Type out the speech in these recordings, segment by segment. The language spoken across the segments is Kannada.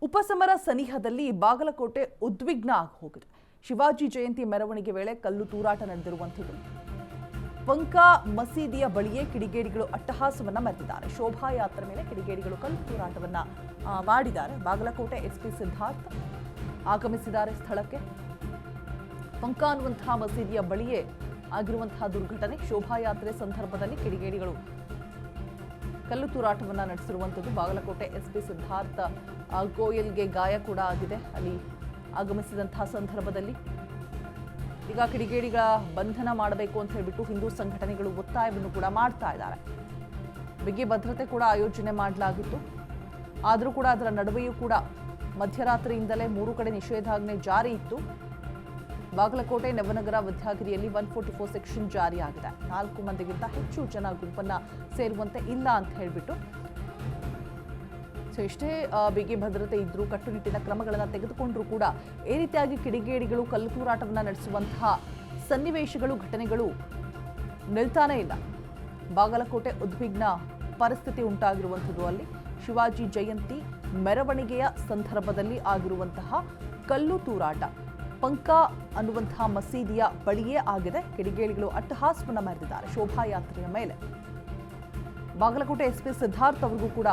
ಉಪಸಮರ ಸನಿಹದಲ್ಲಿ ಬಾಗಲಕೋಟೆ ಉದ್ವಿಗ್ನ ಆಗಿ ಹೋಗಿದೆ. ಶಿವಾಜಿ ಜಯಂತಿ ಮೆರವಣಿಗೆ ವೇಳೆ ಕಲ್ಲು ತೂರಾಟ ನಡೆದಿರುವಂಥದ್ದು. ಪಂಕಾ ಮಸೀದಿಯ ಬಳಿಯೇ ಕಿಡಿಗೇಡಿಗಳು ಅಟ್ಟಹಾಸವನ್ನ ಮೆರೆದಿದ್ದಾರೆ. ಶೋಭಾಯಾತ್ರೆ ಮೇಲೆ ಕಿಡಿಗೇಡಿಗಳು ಕಲ್ಲು ತೂರಾಟವನ್ನ ಮಾಡಿದ್ದಾರೆ. ಬಾಗಲಕೋಟೆ ಎಸ್ಪಿ ಸಿದ್ಧಾರ್ಥ ಆಗಮಿಸಿದ್ದಾರೆ ಸ್ಥಳಕ್ಕೆ. ಪಂಕಾ ಅನ್ನುವಂತಹ ಮಸೀದಿಯ ಬಳಿಯೇ ಆಗಿರುವಂತಹ ದುರ್ಘಟನೆ. ಶೋಭಾಯಾತ್ರೆ ಸಂದರ್ಭದಲ್ಲಿ ಕಿಡಿಗೇಡಿಗಳು ಕಲ್ಲು ತೂರಾಟವನ್ನ ನಡೆಸಿರುವಂಥದ್ದು. ಬಾಗಲಕೋಟೆ ಎಸ್ಪಿ ಸಿದ್ಧಾರ್ಥ ಗೋಯಲ್ಗೆ ಗಾಯ ಕೂಡ ಆಗಿದೆ. ಅಲ್ಲಿ ಆಗಮಿಸಿದಂತಹ ಸಂದರ್ಭದಲ್ಲಿ ಈಗ ಕಿಡಿಗೇಡಿಗಳ ಬಂಧನ ಮಾಡಬೇಕು ಅಂತ ಹೇಳ್ಬಿಟ್ಟು ಹಿಂದೂ ಸಂಘಟನೆಗಳು ಒತ್ತಾಯವನ್ನು ಕೂಡ ಮಾಡ್ತಾ ಇದ್ದಾರೆ. ಬಿಗಿ ಭದ್ರತೆ ಕೂಡ ಆಯೋಜನೆ ಮಾಡಲಾಗಿತ್ತು. ಆದರೂ ಕೂಡ ಅದರ ನಡುವೆಯೂ ಕೂಡ ಮಧ್ಯರಾತ್ರಿಯಿಂದಲೇ 3 ಕಡೆ ನಿಷೇಧಾಜ್ಞೆ ಜಾರಿ ಇತ್ತು. ಬಾಗಲಕೋಟೆ ನವನಗರ ವಿದ್ಯಾಗಿರಿಯಲ್ಲಿ 144 ಸೆಕ್ಷನ್ ಜಾರಿಯಾಗಿದೆ. 4 ಮಂದಿಗಿಂತ ಹೆಚ್ಚು ಜನ ಗುಂಪನ್ನ ಸೇರುವಂತೆ ಇಲ್ಲ ಅಂತ ಹೇಳ್ಬಿಟ್ಟು ಎಷ್ಟೇ ಬಿಗಿ ಭದ್ರತೆ ಇದ್ರೂ ಕಟ್ಟುನಿಟ್ಟಿನ ಕ್ರಮಗಳನ್ನು ತೆಗೆದುಕೊಂಡ್ರೂ ಕೂಡ ಈ ರೀತಿಯಾಗಿ ಕಿಡಿಗೇಡಿಗಳು ಕಲ್ಲು ತೂರಾಟವನ್ನು ನಡೆಸುವಂತಹ ಸನ್ನಿವೇಶಗಳು ಘಟನೆಗಳು ನಿಲ್ತಾನೇ ಇಲ್ಲ. ಬಾಗಲಕೋಟೆ ಉದ್ವಿಗ್ನ ಪರಿಸ್ಥಿತಿ ಉಂಟಾಗಿರುವಂಥದ್ದು. ಅಲ್ಲಿ ಶಿವಾಜಿ ಜಯಂತಿ ಮೆರವಣಿಗೆಯ ಸಂದರ್ಭದಲ್ಲಿ ಆಗಿರುವಂತಹ ಕಲ್ಲು ತೂರಾಟ ಪಂಕಾ ಅನ್ನುವಂತಹ ಮಸೀದಿಯ ಬಳಿಯೇ ಆಗಿದೆ. ಕಿಡಿಗೇಡಿಗಳು ಅಟ್ಟಹಾಸವನ್ನ ಮೆರೆದಿದ್ದಾರೆ ಶೋಭಾಯಾತ್ರೆಯ ಮೇಲೆ. ಬಾಗಲಕೋಟೆ ಎಸ್ಪಿ ಸಿದ್ಧಾರ್ಥ ಅವರಿಗೂ ಕೂಡ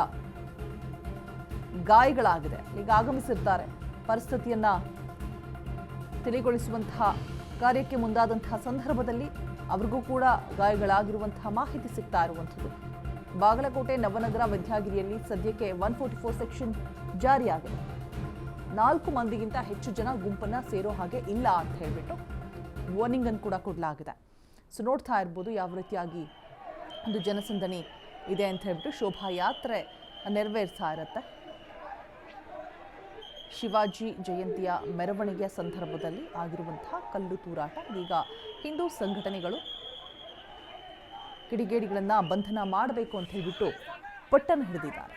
ಗಾಯಗಳಾಗಿದೆ. ಈಗ ಆಗಮಿಸಿರ್ತಾರೆ. ಪರಿಸ್ಥಿತಿಯನ್ನ ತಿಳಿಗೊಳಿಸುವಂತಹ ಕಾರ್ಯಕ್ಕೆ ಮುಂದಾದಂತಹ ಸಂದರ್ಭದಲ್ಲಿ ಅವ್ರಿಗೂ ಕೂಡ ಗಾಯಗಳಾಗಿರುವಂತಹ ಮಾಹಿತಿ ಸಿಗ್ತಾ ಇರುವಂಥದ್ದು. ಬಾಗಲಕೋಟೆ ನವನಗರ ವಿದ್ಯಾಗಿರಿಯಲ್ಲಿ ಸದ್ಯಕ್ಕೆ 144 ಸೆಕ್ಷನ್ ಜಾರಿಯಾಗಿದೆ. 4 ಮಂದಿಗಿಂತ ಹೆಚ್ಚು ಜನ ಗುಂಪನ್ನ ಸೇರೋ ಹಾಗೆ ಇಲ್ಲ ಅಂತ ಹೇಳ್ಬಿಟ್ಟು ವಾರ್ನಿಂಗ್ ಅನ್ನು ಕೂಡ ಕೊಡಲಾಗಿದೆ. ಸೊ ನೋಡ್ತಾ ಇರ್ಬೋದು ಯಾವ ರೀತಿಯಾಗಿ ಒಂದು ಜನಸಂದಣಿ ಇದೆ ಅಂತ ಹೇಳ್ಬಿಟ್ಟು. ಶೋಭಾಯಾತ್ರೆ ನೆರವೇರ್ತಾ ಇರುತ್ತೆ. ಶಿವಾಜಿ ಜಯಂತಿಯ ಮೆರವಣಿಗೆಯ ಸಂದರ್ಭದಲ್ಲಿ ಆಗಿರುವಂತಹ ಕಲ್ಲು ತೂರಾಟ. ಈಗ ಹಿಂದೂ ಸಂಘಟನೆಗಳು ಕಿಡಿಗೇಡಿಗಳನ್ನ ಬಂಧನ ಮಾಡಬೇಕು ಅಂತ ಹೇಳ್ಬಿಟ್ಟು ಪಟ್ಟನ್ನು ಹಿಡಿದಿದ್ದಾರೆ.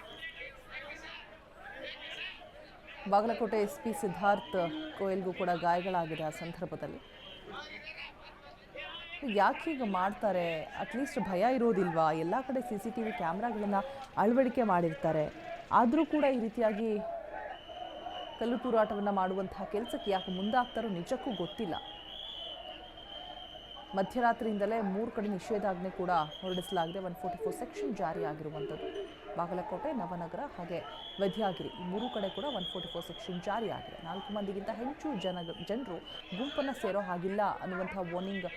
ಬಾಗಲಕೋಟೆ ಎಸ್ಪಿ ಸಿದ್ಧಾರ್ಥ ಗೋಯಲ್ಗೂ ಕೂಡ ಗಾಯಗಳಾಗಿದೆ. ಆ ಸಂದರ್ಭದಲ್ಲಿ ಯಾಕೆ ಈಗ ಮಾಡ್ತಾರೆ? ಅಟ್ಲೀಸ್ಟ್ ಭಯ ಇರೋದಿಲ್ವಾ? ಎಲ್ಲ ಕಡೆ CCTV ಕ್ಯಾಮ್ರಾಗಳನ್ನು ಅಳವಡಿಕೆ ಮಾಡಿರ್ತಾರೆ. ಆದರೂ ಕೂಡ ಈ ರೀತಿಯಾಗಿ ಕಲ್ಲು ತೂರಾಟವನ್ನು ಮಾಡುವಂತಹ ಕೆಲಸಕ್ಕೆ ಯಾಕೆ ಮುಂದಾಗ್ತಾರೋ ನಿಜಕ್ಕೂ ಗೊತ್ತಿಲ್ಲ. ಮಧ್ಯರಾತ್ರಿಯಿಂದಲೇ 3 ಕಡೆ ನಿಷೇಧಾಜ್ಞೆ ಕೂಡ ಹೊರಡಿಸಲಾಗಿದೆ. 144 ಸೆಕ್ಷನ್ ಜಾರಿಯಾಗಿರುವಂಥದ್ದು. ಬಾಗಲಕೋಟೆ ನವನಗರ ಹಾಗೆ ವಿದ್ಯಾಗಿರಿ ಈ 3 ಕಡೆ ಕೂಡ 144 ಸೆಕ್ಷನ್ ಜಾರಿಯಾಗಿದೆ. 4 ಮಂದಿಗಿಂತ ಹೆಚ್ಚು ಜನರು ಗುಂಪನ್ನು ಸೇರೋ ಹಾಗಿಲ್ಲ ಅನ್ನುವಂಥ ವಾರ್ನಿಂಗ್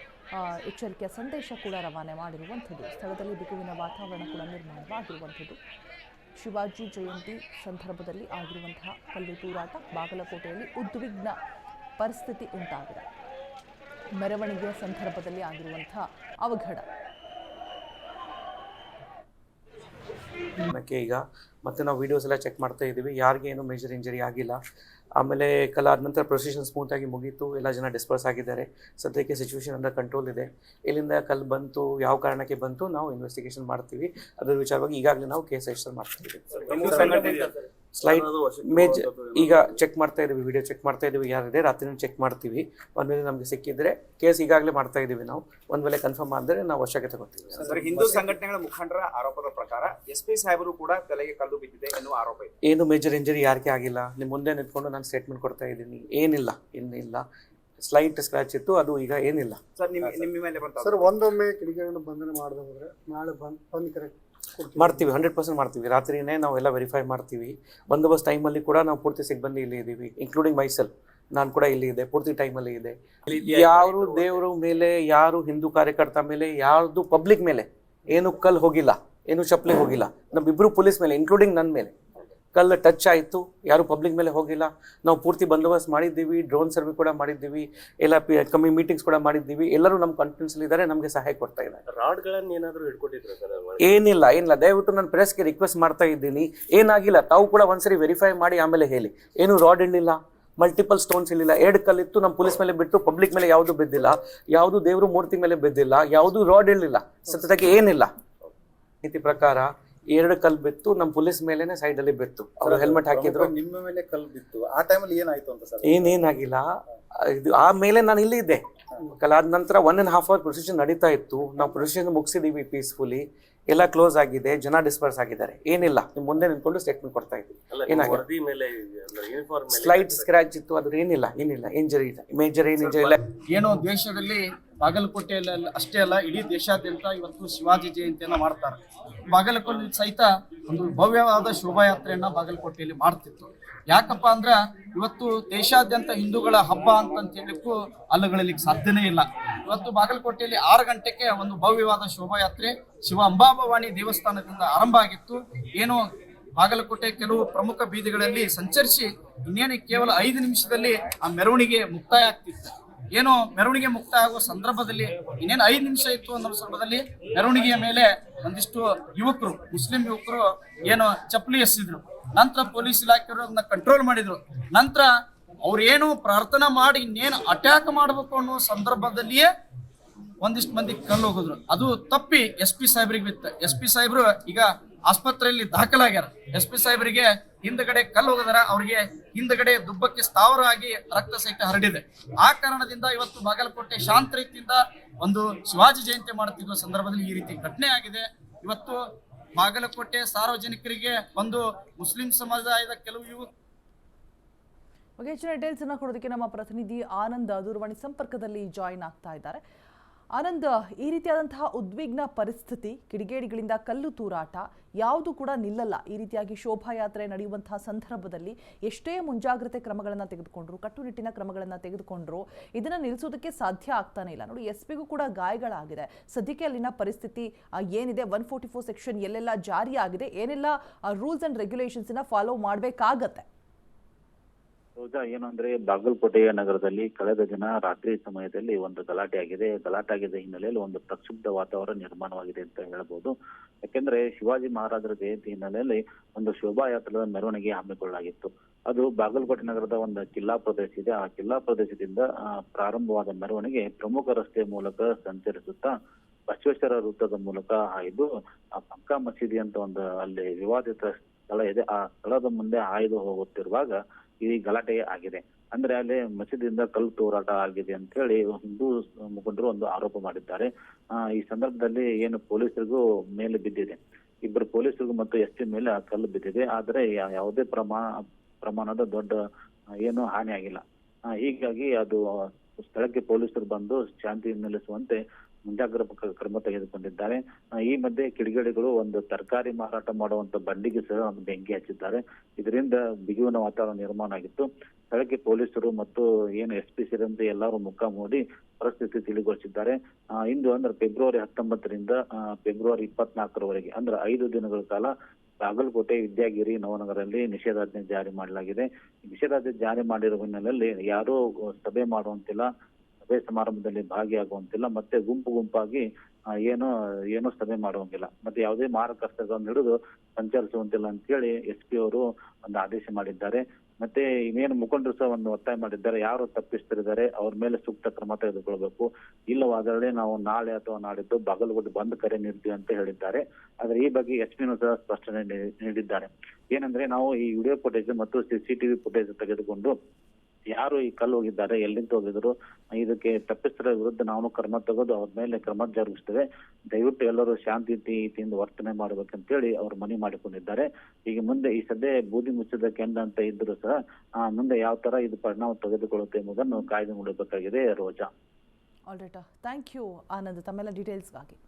ಎಚ್ಚರಿಕೆಯ ಸಂದೇಶ ಕೂಡ ರವಾನೆ ಮಾಡಿರುವಂಥದ್ದು. ಸ್ಥಳದಲ್ಲಿ ಬಿಗುವಿನ ವಾತಾವರಣ ಕೂಡ ನಿರ್ಮಾಣವಾಗಿರುವಂಥದ್ದು. ಶಿವಾಜಿ ಜಯಂತಿ ಸಂದರ್ಭದಲ್ಲಿ ಆಗಿರುವಂತಹ ಕಲ್ಲು ತೂರಾಟ ಬಾಗಲಕೋಟೆಯಲ್ಲಿ ಉದ್ವಿಗ್ನ ಪರಿಸ್ಥಿತಿ ಉಂಟಾಗಿದೆ. ಮೆರವಣಿಗೆಯ ಸಂದರ್ಭದಲ್ಲಿ ಆಗಿರುವಂತಹ ಅವಘಡ. ಈಗ ಮತ್ತೆ ನಾವು ವಿಡಿಯೋಸ್ ಎಲ್ಲ ಚೆಕ್ ಮಾಡ್ತಾ ಇದ್ದೀವಿ. ಯಾರಿಗೆ ಏನು ಮೇಜರ್ ಇಂಜರಿ ಆಗಿಲ್ಲ. ಆಮೇಲೆ ಕಲಾದ ನಂತರ ಪ್ರೊಸೆಷನ್ ಸ್ಮೂತಾಗಿ ಮುಗೀತು. ಎಲ್ಲ ಜನ ಡಿಸ್ಪರ್ಸ್ ಆಗಿದ್ದಾರೆ. ಸದ್ಯಕ್ಕೆ ಸಿಚುವೇಶನ್ ಅಂಡರ್ ಕಂಟ್ರೋಲ್ ಇದೆ. ಎಲ್ಲಿಂದ ಕಲ್ಲು ಬಂತು, ಯಾವ ಕಾರಣಕ್ಕೆ ಬಂತು, ನಾವು ಇನ್ವೆಸ್ಟಿಗೇಷನ್ ಮಾಡ್ತೀವಿ. ಅದರ ವಿಚಾರವಾಗಿ ಈಗಾಗಲೇ ನಾವು ಕೇಸ್ ರಿಜಿಸ್ಟರ್ ಮಾಡ್ತೀವಿ. ಸ್ಲೈಡ್ ಮೇಜ್ ಈಗ ಚೆಕ್ ಮಾಡ್ತಾ ಇದೀವಿ. ವಿಡಿಯೋ ಚೆಕ್ ಮಾಡ್ತಾ ಇದೀವಿ. ಯಾರಿದೆ ರಾತ್ರಿ ಚೆಕ್ ಮಾಡ್ತೀವಿ. ಒಂದ್ ವೇಳೆ ನಮಗೆ ಸಿಕ್ಕಿದ್ರೆ ಕೇಸ್ ಈಗಾಗಲೇ ಮಾಡ್ತಾ ಇದೀವಿ. ನಾವು ಒಂದ್ ವೇಳೆ ಕನ್ಫರ್ಮ್ ಆದರೆ ನಾವು ವಶಕ್ಕೆ ತಗೋತೀವಿ. ಸರ್, ಹಿಂದೂ ಸಂಘಟನೆಗಳ ಮುಖಂಡರ ಆರೋಪದ ಪ್ರಕಾರ SP ಸಾಹೇಬರು ಕೂಡ ತಲೆಗೆ ಕಲ್ಲು ಬಿದ್ದಿದೆ ಎನ್ನುವ ಆರೋಪ ಇದೆ. ಏನು ಮೇಜರ್ ಇಂಜರಿ ಯಾರಿಗೆ ಆಗಿಲ್ಲ. ನಿಮ್ಮ ಮುಂದೆ ನಿಂತ್ಕೊಂಡು ನಾನು ಸ್ಟೇಟ್ಮೆಂಟ್ ಕೊಡ್ತಾ ಇದ್ದೀನಿ. ಏನಿಲ್ಲ, ಇನ್ನಿಲ್ಲ. ಸ್ಲೈಟ್ ಸ್ಕ್ರಾಚ್ ಇತ್ತು, ಅದು ಈಗ ಏನಿಲ್ಲ. ಸರ್, ನಿಮ್ಮ ಮೇಲೆ ಬಂತ ಸರ್, ಒಂದೊಮ್ಮೆ ಕಿಡಿಗೇಡಿಗಳನ್ನು ಬಂಧನ ಮಾಡದೆ ಹೋದ್ರೆ ನಾಳೆ ಬಂದ್ ಕರೆಕ್ಟ್ ಮಾಡ್ತೀವಿ. 100% ಮಾಡ್ತೀವಿ. ರಾತ್ರಿನೇ ನಾವೆಲ್ಲ ವೆರಿಫೈ ಮಾಡ್ತೀವಿ. ಬಂದೋಬಸ್ತ್ ಟೈಮಲ್ಲಿ ಕೂಡ ನಾವು ಪೂರ್ತಿ ಸಿಬ್ಬಂದಿ ಇಲ್ಲಿ ಇದ್ದೀವಿ, ಇನ್ಕ್ಲೂಡಿಂಗ್ ಮೈಸೆಲ್ಫ್. ನಾನು ಕೂಡ ಇಲ್ಲಿ ಇದೆ, ಪೂರ್ತಿ ಟೈಮಲ್ಲಿ ಇದೆ. ಯಾರು ದೇವರ ಮೇಲೆ, ಯಾರು ಹಿಂದೂ ಕಾರ್ಯಕರ್ತ ಮೇಲೆ, ಯಾರ್ದು ಪಬ್ಲಿಕ್ ಮೇಲೆ ಏನು ಕಲ್ಲು ಹೋಗಿಲ್ಲ, ಏನು ಚಪ್ಪಲಿ ಹೋಗಿಲ್ಲ. ನಮ್ಮಿಬ್ರು ಪೊಲೀಸ್ ಮೇಲೆ ಇನ್ಕ್ಲೂಡಿಂಗ್ ನನ್ನ ಮೇಲೆ ಕಲ್ಲು ಟಚ್ ಆಯಿತು. ಯಾರು ಪಬ್ಲಿಕ್ ಮೇಲೆ ಹೋಗಿಲ್ಲ. ನಾವು ಪೂರ್ತಿ ಬಂದೋಬಸ್ತ್ ಮಾಡಿದ್ದೀವಿ. ಡ್ರೋನ್ ಸರ್ವೆ ಕೂಡ ಮಾಡಿದ್ದೀವಿ. ಎಲ್ಲ ಕಮ್ಮಿ ಮೀಟಿಂಗ್ಸ್ ಕೂಡ ಮಾಡಿದ್ದೀವಿ. ಎಲ್ಲರೂ ನಮ್ಮ ಕಾನ್ಫಿಡೆನ್ಸ್ ಇದ್ದಾರೆ, ನಮಗೆ ಸಹಾಯ ಕೊಡ್ತಾ ಇದ್ದಾರೆ. ರಾಡ್ಗಳನ್ನು ಏನಾದರೂ ಹಿಡ್ಕೊಟ್ಟಿದ್ರು ಸರ್? ಏನಿಲ್ಲ. ದಯವಿಟ್ಟು ನಾನು ಪ್ರೆಸ್ಗೆ ರಿಕ್ವೆಸ್ಟ್ ಮಾಡ್ತಾ ಇದ್ದೀನಿ. ಏನಾಗಿಲ್ಲ. ತಾವು ಕೂಡ ಒಂದ್ಸರಿ ವೆರಿಫೈ ಮಾಡಿ ಆಮೇಲೆ ಹೇಳಿ. ಏನು ರಾಡ್ ಇರಲಿಲ್ಲ, ಮಲ್ಟಿಪಲ್ ಸ್ಟೋನ್ಸ್ ಇರಲಿಲ್ಲ. 2 ಕಲ್ಲಿತ್ತು. ನಮ್ಮ ಪೊಲೀಸ್ ಮೇಲೆ ಬಿಟ್ಟು ಪಬ್ಲಿಕ್ ಮೇಲೆ ಯಾವುದು ಬಿದ್ದಿಲ್ಲ. ಯಾವುದು ದೇವರು ಮೂರ್ತಿ ಮೇಲೆ ಬಿದ್ದಿಲ್ಲ. ಯಾವುದು ರಾಡ್ ಇರಲಿಲ್ಲ. ಸತ್ಯಕ್ಕೆ ಏನಿಲ್ಲ. ನೀತಿ ಪ್ರಕಾರ 2 ಕಲ್ಲು ಬಿತ್ತು. ನಮ್ಮ ಪೊಲೀಸ್ ಮೇಲೆನೆ ಸೈಡ್ ಅಲ್ಲಿ ಬಿತ್ತು. ಅವರು ಹೆಲ್ಮೆಟ್ ಹಾಕಿದ್ರು. ನಿಮ್ಮ ಮೇಲೆ ಕಲ್ಲು ಬಿತ್ತು. ಆ ಟೈಮಲ್ಲಿ ಏನಾಯ್ತು ಅಂತ ಸರ್? ಏನೇನಾಗಿಲ್ಲ. ಇದು ಆಮೇಲೆ ನಾನು ಇಲ್ಲಿ ಇದ್ದೆ. ಕಲಾದ ನಂತರ 1.5 hour ಪ್ರೊಸೆಷನ್ ನಡೀತಾ ಇತ್ತು. ನಾವು ಪ್ರೊಸೆಷನ್ ಮುಗಿಸಿದೀವಿ ಪೀಸ್ಫುಲಿ. ಎಲ್ಲ ಕ್ಲೋಸ್ ಆಗಿದೆ, ಜನ ಡಿಸ್ಪರ್ಸ್ ಆಗಿದ್ದಾರೆ, ಏನಿಲ್ಲ, ನಿಮ್ ಮುಂದೆ ನಿಂತ್ಕೊಂಡು ಸ್ಟೇಟ್ಮೆಂಟ್ ಕೊಡ್ತಾ ಇದ್ವಿ. ಏನಾಗಿದೆ ವರದಿ ಮೇಲೆ ಯೂನಿಫಾರ್ಮ್ ಸ್ಲೈಟ್ ಸ್ಕ್ರಾಚ್ ಇತ್ತು, ಅದ್ರ ಏನಿಲ್ಲ ಇಂಜರಿ ಇಲ್ಲ, ಮೇಜರ್ ಏನ್ ಇಂಜರಿ ಇಲ್ಲ. ಏನು ದೇಶದಲ್ಲಿ ಬಾಗಲಕೋಟೆಯಲ್ಲಿ ಅಷ್ಟೇ ಅಲ್ಲ, ಇಡೀ ದೇಶಾದ್ಯಂತ ಇವತ್ತು ಶಿವಾಜಿ ಜಯಂತಿಯನ್ನ ಮಾಡ್ತಾರೆ. ಬಾಗಲಕೋಟೆ ಸಹಿತ ಒಂದು ಭವ್ಯವಾದ ಶೋಭಾಯಾತ್ರೆಯನ್ನ ಬಾಗಲಕೋಟೆಯಲ್ಲಿ ಮಾಡ್ತಿತ್ತು. ಯಾಕಪ್ಪ ಅಂದ್ರ ಇವತ್ತು ದೇಶಾದ್ಯಂತ ಹಿಂದೂಗಳ ಹಬ್ಬ ಅಂತ ಹೇಳಿಕ್ಕೂ ಅಲ್ಲಗಳಿಲಿಕ್ಕೆ ಸಾಧ್ಯನೇ ಇಲ್ಲ. ಇವತ್ತು ಬಾಗಲಕೋಟೆಯಲ್ಲಿ 6 ಗಂಟೆಗೆ ಒಂದು ಭವ್ಯವಾದ ಶೋಭಾಯಾತ್ರೆ ಶಿವ ಅಂಬಾಭವಾನಿ ದೇವಸ್ಥಾನದಿಂದ ಆರಂಭ ಆಗಿತ್ತು. ಏನು ಬಾಗಲಕೋಟೆ ಕೆಲವು ಪ್ರಮುಖ ಬೀದಿಗಳಲ್ಲಿ ಸಂಚರಿಸಿ ಇನ್ನೇನು ಕೇವಲ 5 ನಿಮಿಷದಲ್ಲಿ ಆ ಮೆರವಣಿಗೆ ಮುಕ್ತಾಯ ಆಗ್ತಿತ್ತು. ಏನು ಮೆರವಣಿಗೆ ಮುಕ್ತಾಯ ಆಗುವ ಸಂದರ್ಭದಲ್ಲಿ ಇನ್ನೇನು 5 ನಿಮಿಷ ಇತ್ತು ಅನ್ನೋ ಸಂದರ್ಭದಲ್ಲಿ ಮೆರವಣಿಗೆಯ ಮೇಲೆ ಒಂದಿಷ್ಟು ಯುವಕರು, ಮುಸ್ಲಿಂ ಯುವಕರು ಏನು ಚಪ್ಪಲಿ ಎಸೆದಿದ್ರು. ನಂತರ ಪೊಲೀಸ್ ಇಲಾಖೆಯವರು ಅದನ್ನ ಕಂಟ್ರೋಲ್ ಮಾಡಿದ್ರು. ನಂತರ ಅವ್ರು ಏನು ಪ್ರಾರ್ಥನಾ ಮಾಡಿ ಇನ್ನೇನು ಅಟ್ಯಾಕ್ ಮಾಡಬೇಕು ಅನ್ನೋ ಸಂದರ್ಭದಲ್ಲಿಯೇ ಒಂದಿಷ್ಟು ಮಂದಿ ಕಲ್ಲು ಹೋಗಿದ್ರು. ಅದು ತಪ್ಪಿ SP ಸಾಹೇಬ್ರಿಗೆ ಬಿತ್ತು. SP ಸಾಹೇಬ್ರು ಈಗ ಆಸ್ಪತ್ರೆಯಲ್ಲಿ ದಾಖಲಾಗ್ಯಾರ. SP ಸಾಹೇಬರಿಗೆ ಹಿಂದಗಡೆ ಕಲ್ಲು ಹೋಗದಾರ, ಅವ್ರಿಗೆ ಹಿಂದಗಡೆ ದುಬ್ಬಕ್ಕೆ ಸ್ಥಾವರ ಆಗಿ ರಕ್ತ ಸಹಿತ ಹರಡಿದೆ. ಆ ಕಾರಣದಿಂದ ಇವತ್ತು ಬಾಗಲಕೋಟೆ ಶಾಂತ ರೀತಿಯಿಂದ ಒಂದು ಶಿವಾಜಿ ಜಯಂತಿ ಮಾಡುತ್ತಿರುವ ಸಂದರ್ಭದಲ್ಲಿ ಈ ರೀತಿ ಘಟನೆ ಆಗಿದೆ. ಇವತ್ತು ಬಾಗಲಕೋಟೆ ಸಾರ್ವಜನಿಕರಿಗೆ ಒಂದು ಮುಸ್ಲಿಂ ಸಮುದಾಯದ ಕೆಲವು ಬಗ್ಗೆ ಹೆಚ್ಚಿನ ಡೀಟೇಲ್ಸ್ ಅನ್ನ ಕೊಡೋದಕ್ಕೆ ನಮ್ಮ ಪ್ರತಿನಿಧಿ ಆನಂದ್ ದೂರವಾಣಿ ಸಂಪರ್ಕದಲ್ಲಿ ಜಾಯಿನ್ ಆಗ್ತಾ ಇದ್ದಾರೆ. ಆನಂದ್, ಈ ರೀತಿಯಾದಂತಹ ಉದ್ವಿಗ್ನ ಪರಿಸ್ಥಿತಿ, ಕಿಡಿಗೇಡಿಗಳಿಂದ ಕಲ್ಲು ತೂರಾಟ ಯಾವುದು ಕೂಡ ನಿಲ್ಲಲ್ಲ. ಈ ರೀತಿಯಾಗಿ ಶೋಭಾಯಾತ್ರೆ ನಡೆಯುವಂತಹ ಸಂದರ್ಭದಲ್ಲಿ ಎಷ್ಟೇ ಮುಂಜಾಗ್ರತೆ ಕ್ರಮಗಳನ್ನು ತೆಗೆದುಕೊಂಡ್ರು, ಕಟ್ಟುನಿಟ್ಟಿನ ಕ್ರಮಗಳನ್ನು ತೆಗೆದುಕೊಂಡ್ರು, ಇದನ್ನು ನಿಲ್ಲಿಸೋದಕ್ಕೆ ಸಾಧ್ಯ ಆಗ್ತಾನೆ ಇಲ್ಲ. ನೋಡಿ, SPಗೂ ಕೂಡ ಗಾಯಗಳಾಗಿದೆ. ಸದ್ಯಕ್ಕೆ ಅಲ್ಲಿನ ಪರಿಸ್ಥಿತಿ ಏನಿದೆ, 144 ಸೆಕ್ಷನ್ ಎಲ್ಲೆಲ್ಲ ಜಾರಿಯಾಗಿದೆ, ಏನೆಲ್ಲ ರೂಲ್ಸ್ ಅಂಡ್ ರೆಗ್ಯುಲೇಷನ್ಸ್ನ ಫಾಲೋ ಮಾಡಬೇಕಾಗತ್ತೆ? ರೋಜಾ, ಏನು ಅಂದ್ರೆ ಬಾಗಲಕೋಟೆಯ ನಗರದಲ್ಲಿ ಕಳೆದ ದಿನ ರಾತ್ರಿ ಸಮಯದಲ್ಲಿ ಒಂದು ಗಲಾಟೆ ಆಗಿದೆ. ಗಲಾಟೆ ಆಗಿದ್ದ ಹಿನ್ನೆಲೆಯಲ್ಲಿ ಒಂದು ಪ್ರಕ್ಷುಬ್ಧ ವಾತಾವರಣ ನಿರ್ಮಾಣವಾಗಿದೆ ಅಂತ ಹೇಳಬಹುದು. ಯಾಕೆಂದ್ರೆ ಶಿವಾಜಿ ಮಹಾರಾಜರ ಜಯಂತಿ ಹಿನ್ನೆಲೆಯಲ್ಲಿ ಒಂದು ಶೋಭಾಯಾತ್ರೆಯ ಮೆರವಣಿಗೆ ಹಮ್ಮಿಕೊಳ್ಳಲಾಗಿತ್ತು. ಅದು ಬಾಗಲಕೋಟೆ ನಗರದ ಒಂದು ಕಿಲ್ಲಾ ಪ್ರದೇಶ ಇದೆ. ಆ ಕಿಲ್ಲಾ ಪ್ರದೇಶದಿಂದ ಪ್ರಾರಂಭವಾದ ಮೆರವಣಿಗೆ ಪ್ರಮುಖ ರಸ್ತೆಯ ಮೂಲಕ ಸಂಚರಿಸುತ್ತಾ ಬಸವೇಶ್ವರ ವೃತ್ತದ ಮೂಲಕ ಹಾಯ್ದು ಆ ಪಕ್ಕಾ ಮಸೀದಿ ಅಂತ ಒಂದು ಅಲ್ಲಿ ವಿವಾದಿತ ಸ್ಥಳ ಇದೆ. ಆ ಸ್ಥಳದ ಮುಂದೆ ಹಾಯ್ದು ಹೋಗುತ್ತಿರುವಾಗ ಈ ಗಲಾಟೆ ಆಗಿದೆ. ಅಂದ್ರೆ ಅಲ್ಲಿ ಮಸೀದಿಯಿಂದ ಕಲ್ಲು ತೂರಾಟ ಆಗಿದೆ ಅಂತ ಹೇಳಿ ಹಿಂದೂ ಮುಖಂಡರು ಒಂದು ಆರೋಪ ಮಾಡಿದ್ದಾರೆ. ಈ ಸಂದರ್ಭದಲ್ಲಿ ಏನು ಪೊಲೀಸರಿಗೂ ಮೇಲೆ ಬಿದ್ದಿದೆ, 2 ಪೊಲೀಸರಿಗೂ ಮತ್ತು SP ಮೇಲೆ ಆ ಕಲ್ಲು ಬಿದ್ದಿದೆ. ಆದ್ರೆ ಯಾವುದೇ ಪ್ರಮಾಣದ ದೊಡ್ಡ ಏನು ಹಾನಿ ಆಗಿಲ್ಲ. ಹೀಗಾಗಿ ಅದು ಸ್ಥಳಕ್ಕೆ ಪೊಲೀಸರು ಬಂದು ಶಾಂತಿ ನೆಲೆಸುವಂತೆ ಮುಂಜಾಗ್ರತಾ ಕ್ರಮ ತೆಗೆದುಕೊಂಡಿದ್ದಾರೆ. ಈ ಮಧ್ಯೆ ಕಿಡಿಗೇಡಿಗಳು ಒಂದು ತರಕಾರಿ ಮಾರಾಟ ಮಾಡುವಂತ ಬಂಡಿಗೆ ಸಹ ಒಂದು ಬೆಂಕಿ ಹಚ್ಚಿದ್ದಾರೆ. ಇದರಿಂದ ಬಿಗುವಿನ ವಾತಾವರಣ ನಿರ್ಮಾಣ ಆಗಿತ್ತು. ಸ್ಥಳಕ್ಕೆ ಪೊಲೀಸರು ಮತ್ತು ಏನು SP ಸೇರಿದಂತೆ ಎಲ್ಲರೂ ಮುಖ ಮೂಡಿ ಪರಿಸ್ಥಿತಿ ತಿಳಿಗೊಳಿಸಿದ್ದಾರೆ. ಇಂದು ಅಂದ್ರೆ ಫೆಬ್ರವರಿ 19ರಿಂದ ಫೆಬ್ರವರಿ 24ರವರೆಗೆ ಅಂದ್ರೆ 5 ದಿನಗಳ ಕಾಲ ಬಾಗಲಕೋಟೆ, ವಿದ್ಯಾಗಿರಿ, ನವನಗರಲ್ಲಿ ನಿಷೇಧಾಜ್ಞೆ ಜಾರಿ ಮಾಡಲಾಗಿದೆ. ನಿಷೇಧಾಜ್ಞೆ ಜಾರಿ ಮಾಡಿರುವ ಹಿನ್ನೆಲೆಯಲ್ಲಿ ಯಾರೂ ಸಭೆ ಮಾಡುವಂತಿಲ್ಲ, ಸಭೆ ಸಮಾರಂಭದಲ್ಲಿ ಭಾಗಿಯಾಗುವಂತಿಲ್ಲ, ಮತ್ತೆ ಗುಂಪಾಗಿ ಏನು ಸಭೆ ಮಾಡುವಂಗಿಲ್ಲ, ಮತ್ತೆ ಯಾವುದೇ ಮಾರಕಸ್ತಗಳನ್ನು ಹಿಡಿದು ಸಂಚರಿಸುವಂತಿಲ್ಲ ಅಂತ ಹೇಳಿ SP ಅವರು ಒಂದು ಆದೇಶ ಮಾಡಿದ್ದಾರೆ. ಮತ್ತೆ ಇನ್ನೇನು ಮುಖಂಡರು ಸಹ ಒಂದು ಒತ್ತಾಯ ಮಾಡಿದ್ದಾರೆ. ಯಾರು ತಪ್ಪಿಸ್ತಿದ್ದಾರೆ ಅವ್ರ ಮೇಲೆ ಸೂಕ್ತ ಕ್ರಮ ತೆಗೆದುಕೊಳ್ಬೇಕು, ಇಲ್ಲವಾದರೆ ನಾವು ನಾಳೆ ಅಥವಾ ನಾಡಿದ್ದು ಬಾಗಲಕೋಟೆ ಬಂದ್ ಕರೆ ನೀಡ್ತೀವಿ ಅಂತ ಹೇಳಿದ್ದಾರೆ. ಆದ್ರೆ ಈ ಬಗ್ಗೆ SPನೂ ಸಹ ಸ್ಪಷ್ಟನೆ ನೀಡಿದ್ದಾರೆ. ಏನಂದ್ರೆ ನಾವು ಈ ವಿಡಿಯೋ ಫುಟೇಜ್ ಮತ್ತು CCTV ಫುಟೇಜ್ ತೆಗೆದುಕೊಂಡು ಯಾರು ಈ ಕಲ್ಲು ಹೋಗಿದ್ದಾರೆ, ಎಲ್ಲಿಂದ ಹೋಗಿದ್ರು, ಇದಕ್ಕೆ ತಪ್ಪಿಸ್ತರ ವಿರುದ್ಧ ನಾವು ಕ್ರಮ ತೆಗೆದು ಅವ್ರ ಮೇಲೆ ಕ್ರಮ ಜರುಗಿಸ್ತೇವೆ. ದಯವಿಟ್ಟು ಎಲ್ಲರೂ ಶಾಂತಿಯಿಂದ ವರ್ತನೆ ಮಾಡ್ಬೇಕಂತೇಳಿ ಅವ್ರು ಮನವಿ ಮಾಡಿಕೊಂಡಿದ್ದಾರೆ. ಈಗ ಮುಂದೆ ಈ ಸದ್ಯ ಬೂದಿ ಮುಚ್ಚಿದ ಕೆಂಡ ಅಂತ ಇದ್ರು ಸಹ ಮುಂದೆ ಯಾವ ತರ ಇದು ಪರಿಣಾಮ ತೆಗೆದುಕೊಳ್ಳುತ್ತೆ ಎಂಬುದನ್ನು ಕಾಯ್ದು ನೋಡಬೇಕಾಗಿದೆ. Roja. All right, thank you Anand ತಮ್ಮೆಲ್ಲ ಡೀಟೇಲ್ಸ್ಗಾಗಿ.